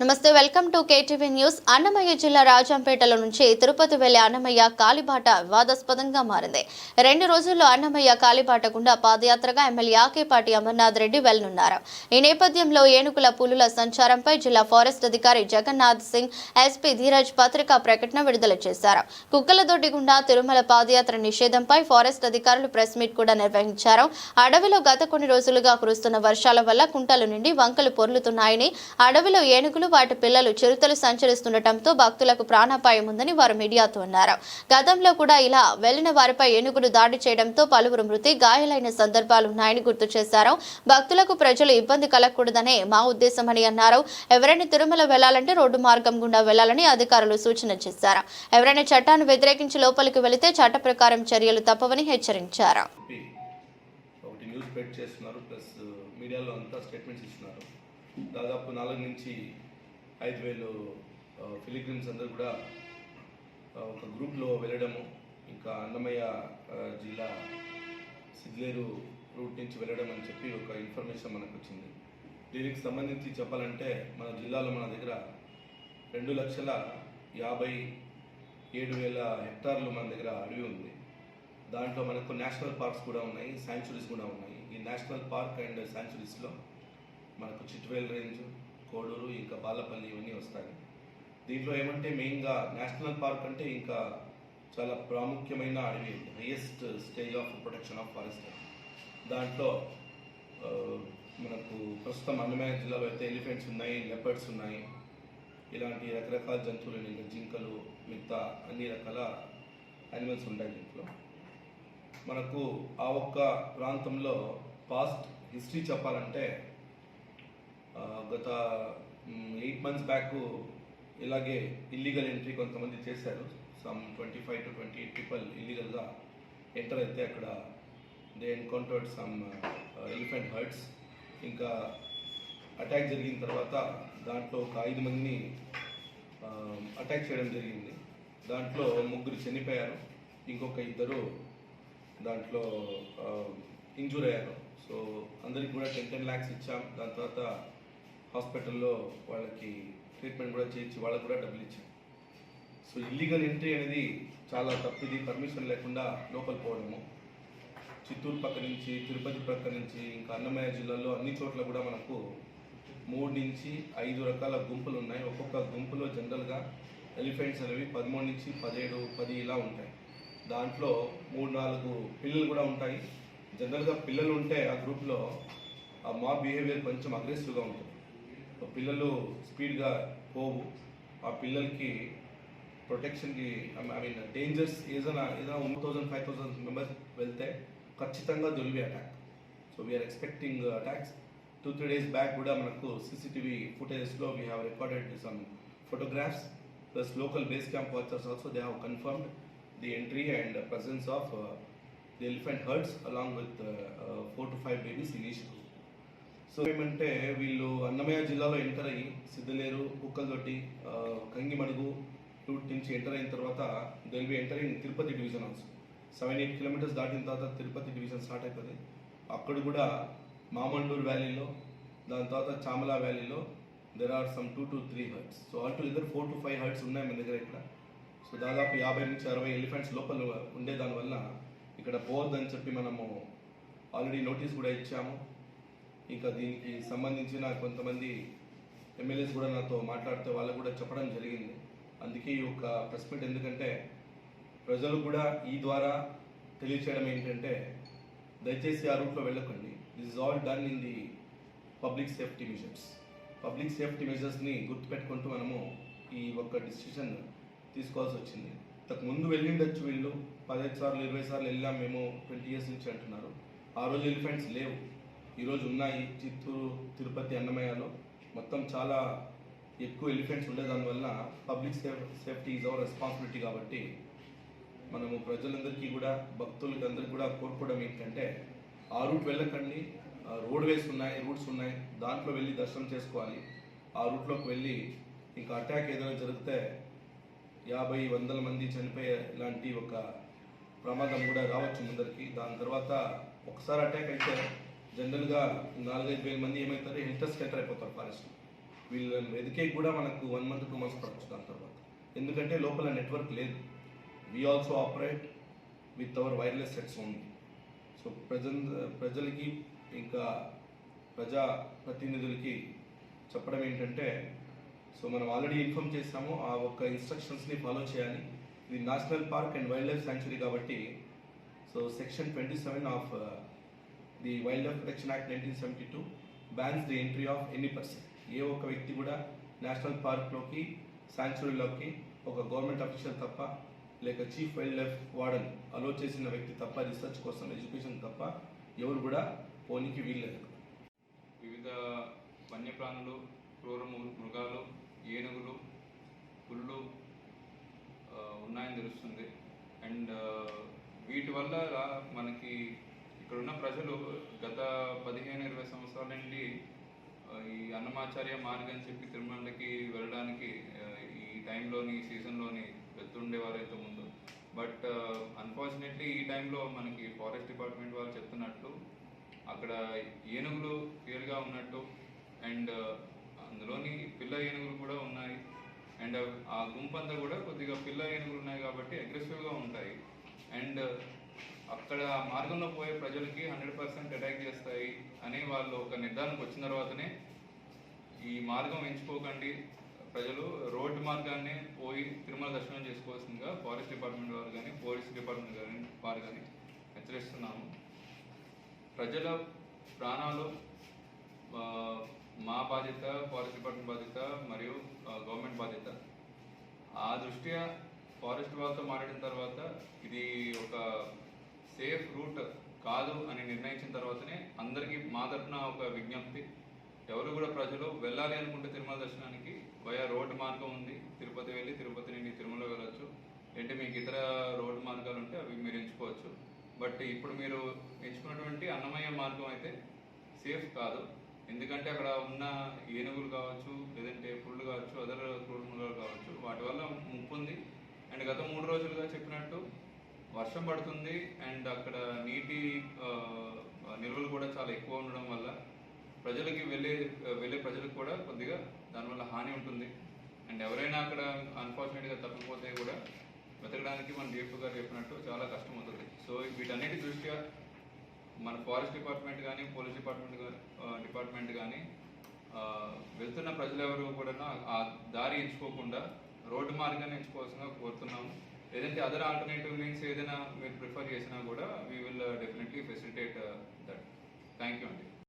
నమస్తే, welcome to KTV news. Annamayya జిల్లా రాజంపేటలో నుంచి తిరుపతి వెళ్లే అన్నమయ్య కాలిబాట వివాదాస్పదంగా మారింది. 2 రోజుల్లో అన్నమయ్య కాలిబాట గుండా పాదయాత్రగా ఎమ్మెల్యే ఆకేపాటి అమర్నాథ్ రెడ్డి వెళ్లనున్నారు. ఈ నేపథ్యంలో ఏనుగుల పులుల సంచారంపై జిల్లా ఫారెస్ట్ అధికారి జగన్నాథ్ సింగ్, ఎస్పీ ధీరజ్ పత్రికా ప్రకటన విడుదల చేశారు. కుక్కలదొడ్డి గుండా తిరుమల పాదయాత్ర నిషేధంపై ఫారెస్ట్ అధికారులు ప్రెస్ మీట్ కూడా నిర్వహించారు. అడవిలో గత కొన్ని రోజులుగా కురుస్తున్న వర్షాల వల్ల కుంటలు నిండి వంకలు పొర్లుతున్నాయని, అడవిలో ఏనుగులు వాటి పిల్లలు చిరుతలు సంచరిస్తుండటంతో భక్తులకు ప్రాణాపాయం ఉందని వారు మీడియాతో అన్నారు. గతంలో కూడా ఇలా వెళ్లిన వారిపై ఏనుగులు దాడి చేయడంతో పలువురు మృతి, గాయాలైన సందర్భాలు ఉన్నాయని గుర్తు చేశారు. భక్తులకు ప్రజలు ఇబ్బంది కలగకూడదనే మా ఉద్దేశమని అన్నారు. ఎవరైనా తిరుమల వెళ్లాలంటే రోడ్డు మార్గం గుండా వెళ్లాలని అధికారులు సూచన చేశారు. ఎవరైనా చట్టాన్ని వ్యతిరేకించి లోపలికి వెళితే చట్ట ప్రకారం చర్యలు తప్పవని హెచ్చరించారు. దాదాపు 4 నుంచి 5,000 పిలిగ్రిమ్స్ అందరూ కూడా ఒక గ్రూప్లో వెళ్ళడము, ఇంకా అన్నమయ్య జిల్లా సిద్లేరు రూట్ నుంచి వెళ్ళడం అని చెప్పి ఒక ఇన్ఫర్మేషన్ మనకు వచ్చింది. దీనికి సంబంధించి చెప్పాలంటే మన జిల్లాలో మన దగ్గర 2,57,000 హెక్టార్లు మన దగ్గర అడవి ఉంది. దాంట్లో మనకు నేషనల్ పార్క్స్ కూడా ఉన్నాయి, శాంచురీస్ కూడా ఉన్నాయి. ఈ నేషనల్ పార్క్ అండ్ శాంచురీస్లో మనకు చిట్వేల్ రేంజ్, కోడూరు, ఇంకా బాలపల్లి ఇవన్నీ వస్తాయి. దీంట్లో ఏమంటే మెయిన్గా నేషనల్ పార్క్ అంటే ఇంకా చాలా ప్రాముఖ్యమైన అడవి, highest stage of protection of forest. దాంట్లో మనకు ప్రస్తుతం అన్నమయ్య జిల్లాలో అయితే ఎలిఫెంట్స్ ఉన్నాయి, లెపర్డ్స్ ఉన్నాయి, ఇలాంటి రకరకాల జంతువులు, ఇంకా జింకలు, మిగతా అన్ని రకాల యానిమల్స్ ఉంటాయి. దీంట్లో మనకు ఆ ఒక్క ప్రాంతంలో పాస్ట్ హిస్టరీ చెప్పాలంటే గత 8 months బ్యాక్ ఇలాగే ఇల్లీగల్ ఎంట్రీ కొంతమంది చేశారు. సమ్ 25 to 28 people ఇల్లీగల్గా ఎంటర్ అయితే అక్కడ they encountered some elephant hertz. ఇంకా అటాక్ జరిగిన తర్వాత దాంట్లో ఒక 5 మందిని అటాక్ చేయడం జరిగింది. దాంట్లో 3 చనిపోయారు, ఇంకొక 2 దాంట్లో ఇంజూర్ అయ్యారు. సో అందరికి కూడా 10 lakhs ఇచ్చాం. దాని తర్వాత హాస్పిటల్లో వాళ్ళకి ట్రీట్మెంట్ కూడా చేయించి వాళ్ళకు కూడా డబ్బులు ఇచ్చాం. సో ఇల్లీగల్ ఎంట్రీ అనేది చాలా తప్పిది. పర్మిషన్ లేకుండా లోపల పోవడము, చిత్తూరు పక్క నుంచి, తిరుపతి పక్క నుంచి, ఇంకా అన్నమయ్య జిల్లాలో అన్ని చోట్ల కూడా మనకు 3 నుంచి 5 రకాల గుంపులు ఉన్నాయి. ఒక్కొక్క గుంపులో జనరల్గా ఎలిఫెంట్స్ అనేవి 13 నుంచి 17, 10 ఇలా ఉంటాయి. దాంట్లో 3-4 పిల్లలు కూడా ఉంటాయి. జనరల్గా పిల్లలు ఉంటే ఆ గ్రూప్లో ఆ మాబ్ బిహేవియర్ కొంచెం అగ్రెసివ్గా ఉంటుంది. పిల్లలు స్పీడ్గా పోవు. ఆ పిల్లలకి ప్రొటెక్షన్కి డేంజర్స్ ఏదైనా 1,000-5,000 మెంబర్స్ వెళ్తే ఖచ్చితంగా దిల్ be attack. So we are expecting attacks. 2-3 days back కూడా మనకు CCTV ఫుటేజెస్లో we have recorded some photographs plus local base camp watchers also they have confirmed the entry and presence of the elephant herds along with 4 to 5 babies in each group. So ఏమంటే వీళ్ళు అన్నమయ్య జిల్లాలో enter అయ్యి సిద్ధలేరు, Kukkaladoddi, కంగిమడుగు route నుంచి enter అయిన తర్వాత they will be entering Tirupati division also. 7-8 kilometers దాటిన తర్వాత Tirupati division start అవుతుంది. అక్కడ కూడా మామండూరు వ్యాలీలో, దాని తర్వాత చామలా వ్యాలీలో there are some 2 to 3 herds. So all together 4 to 5 herds ఉన్నాయి మన దగ్గర ఇక్కడ. సో దాదాపు 50 నుంచి 60 ఎలిఫెంట్స్ లోపల ఉండే దానివల్ల ఇక్కడ పోవద్దని చెప్పి మనము ఆల్రెడీ నోటీస్ కూడా ఇచ్చాము. ఇంకా దీనికి సంబంధించిన కొంతమంది ఎమ్మెల్యేస్ కూడా నాతో మాట్లాడితే వాళ్ళకు కూడా చెప్పడం జరిగింది. అందుకే ఈ యొక్క ప్రెస్ మీట్ ఎందుకంటే ప్రజలు కూడా ఈ ద్వారా తెలియచేయడం ఏంటంటే దయచేసి ఆ రూట్లో వెళ్ళకండి. This is all done in the public safety measures. Public safety మెజర్స్ని గుర్తుపెట్టుకుంటూ మనము ఈ ఒక్క డిసిషన్ తీసుకోవాల్సి వచ్చింది. ఇంతకు ముందు వెళ్ళిండొచ్చు వీళ్ళు 15 సార్లు 20 సార్లు వెళ్ళాం మేము 20 years నుంచి అంటున్నారు. ఆ రోజు ఎలిఫెంట్స్ లేవు, ఈరోజు ఉన్నాయి. చిత్తూరు, తిరుపతి, అన్నమయ్యలో మొత్తం చాలా ఎక్కువ ఎలిఫెంట్స్ ఉండే దానివల్ల public safety is our responsibility. కాబట్టి మనము ప్రజలందరికీ కూడా, భక్తులకి అందరికీ కూడా కోరుకోవడం ఏంటంటే ఆ రూట్ వెళ్ళకండి. రూట్స్ ఉన్నాయి, దాంట్లో వెళ్ళి దర్శనం చేసుకోవాలి. ఆ రూట్లోకి వెళ్ళి ఇంకా అటాక్ ఏదైనా జరిగితే 50-100 మంది చనిపోయే ఇలాంటి ఒక ప్రమాదం కూడా రావచ్చు ముందరికి. దాని తర్వాత ఒకసారి అటాక్ అయితే జనరల్గా 4-5 వేల మంది ఏమవుతారు, హెల్టర్ స్కెటర్ అయిపోతారు ఫారెస్ట్. వీళ్ళని వెతికే కూడా మనకు 1 month 2 months పడవచ్చు దాని తర్వాత, ఎందుకంటే లోపల నెట్వర్క్ లేదు. We also operate with our wireless sets only. So ప్రజలకి ఇంకా ప్రజా ప్రతినిధులకి చెప్పడం ఏంటంటే, సో మనం ఆల్రెడీ ఇన్ఫార్మ్ చేసాము, ఆ ఒక్క ఇన్స్ట్రక్షన్స్ని ఫాలో చేయాలి. ఇది national park and wildlife sanctuary కాబట్టి, so section 27 of the wildlife protection act 1972 bans the entry of any person. ఏ ఒక్క వ్యక్తి కూడా నేషనల్ పార్క్లోకి శాంక్చురీలోకి ఒక గవర్నమెంట్ అఫీషియల్ తప్ప, లేక చీఫ్ వైల్డ్ లైఫ్ వార్డెన్ అలో చేసిన వ్యక్తి తప్ప, రీసెర్చ్ కోసం ఎడ్యుకేషన్ తప్ప ఎవరు కూడా పోనీకి వీల్లేదు. వివిధ వన్యప్రాణులు, క్రూర మృగాలు, ఏనుగులు, పుళ్ళు ఉన్నాయని తెలుస్తుంది. అండ్ వీటి వల్ల మనకి ఇక్కడున్న ప్రజలు గత 15-20 సంవత్సరాల నుండి ఈ అన్నమాచార్య మార్గం అని చెప్పి తిరుమలకి వెళ్ళడానికి ఈ టైంలోని సీజన్లోని వెళ్తుండేవారు అయితే ముందు. బట్ అన్ఫార్చునేట్లీ ఈ టైంలో మనకి ఫారెస్ట్ డిపార్ట్మెంట్ వాళ్ళు చెప్తున్నట్టు అక్కడ ఏనుగులు క్లియర్గా ఉన్నట్టు, అండ్ అందులోని పిల్ల ఏనుగులు కూడా ఉన్నాయి. అండ్ ఆ గుంపంతా కూడా కొద్దిగా పిల్ల ఏనుగులు ఉన్నాయి కాబట్టి అగ్రెసివ్గా ఉంటాయి. అండ్ అక్కడ మార్గంలో పోయే ప్రజలకి 100% అటాక్ చేస్తాయి అని వాళ్ళు ఒక నిర్ధారణకు వచ్చిన తర్వాతనే ఈ మార్గం ఎంచుకోకండి, ప్రజలు రోడ్డు మార్గాన్ని పోయి తిరుమల దర్శనం చేసుకోవాల్సిందిగా ఫారెస్ట్ డిపార్ట్మెంట్ వారు కానీ, పోలీస్ డిపార్ట్మెంట్ వారు కానీ హెచ్చరిస్తున్నాము. ప్రజల ప్రాణాలు మా బాధ్యత, ఫారెస్ట్ డిపార్ట్మెంట్ బాధ్యత మరియు గవర్నమెంట్ బాధ్యత. ఆ దృష్ట్యా ఫారెస్ట్ వాళ్ళతో మాట్లాడిన తర్వాత ఇది ఒక సేఫ్ రూట్ కాదు అని నిర్ణయించిన తర్వాతనే అందరికీ మా తరఫున ఒక విజ్ఞప్తి, ఎవరు కూడా ప్రజలు వెళ్ళాలి అనుకుంటే తిరుమల దర్శనానికి వయా రోడ్డు మార్గం ఉంది, తిరుపతి వెళ్ళి తిరుపతి నుండి తిరుమల వెళ్ళచ్చు. అంటే మీకు ఇతర రోడ్డు మార్గాలు ఉంటే అవి మీరు ఎంచుకోవచ్చు. బట్ ఇప్పుడు మీరు ఎంచుకున్నటువంటి అన్నమయ్య మార్గం అయితే సేఫ్ కాదు, ఎందుకంటే అక్కడ ఉన్న ఏనుగులు కావచ్చు, లేదంటే పుళ్ళు కావచ్చు, అదర్ క్రూరమృగాలు కావచ్చు, వాటి వల్ల ముప్పు ఉంది. అండ్ గత 3 రోజులుగా చెప్పినట్టు వర్షం పడుతుంది, అండ్ అక్కడ నీటి నిల్వలు కూడా చాలా ఎక్కువ ఉండడం వల్ల ప్రజలకి వెళ్ళే ప్రజలకు కూడా కొద్దిగా దానివల్ల హాని ఉంటుంది. అండ్ ఎవరైనా అక్కడ అన్ఫార్చునేట్గా తప్పిపోతే కూడా వెతకడానికి మన డిఎఫ్ఓ గారు చెప్పినట్టు చాలా కష్టం అవుతుంది. సో వీటన్నిటి దృష్ట్యా మన ఫారెస్ట్ డిపార్ట్మెంట్ కానీ, పోలీస్ డిపార్ట్మెంట్ కానీ వెళ్తున్న ప్రజలు ఎవరు కూడా ఆ దారి ఎంచుకోకుండా రోడ్డు మార్గాన్ని ఎంచుకోవాల్సిందిగా కోరుతున్నాము. లేదంటే అదర్ ఆల్టర్నేటివ్ మీన్స్ ఏదైనా మీరు ప్రిఫర్ చేసినా కూడా we will definitely facilitate that. Thank you అండి.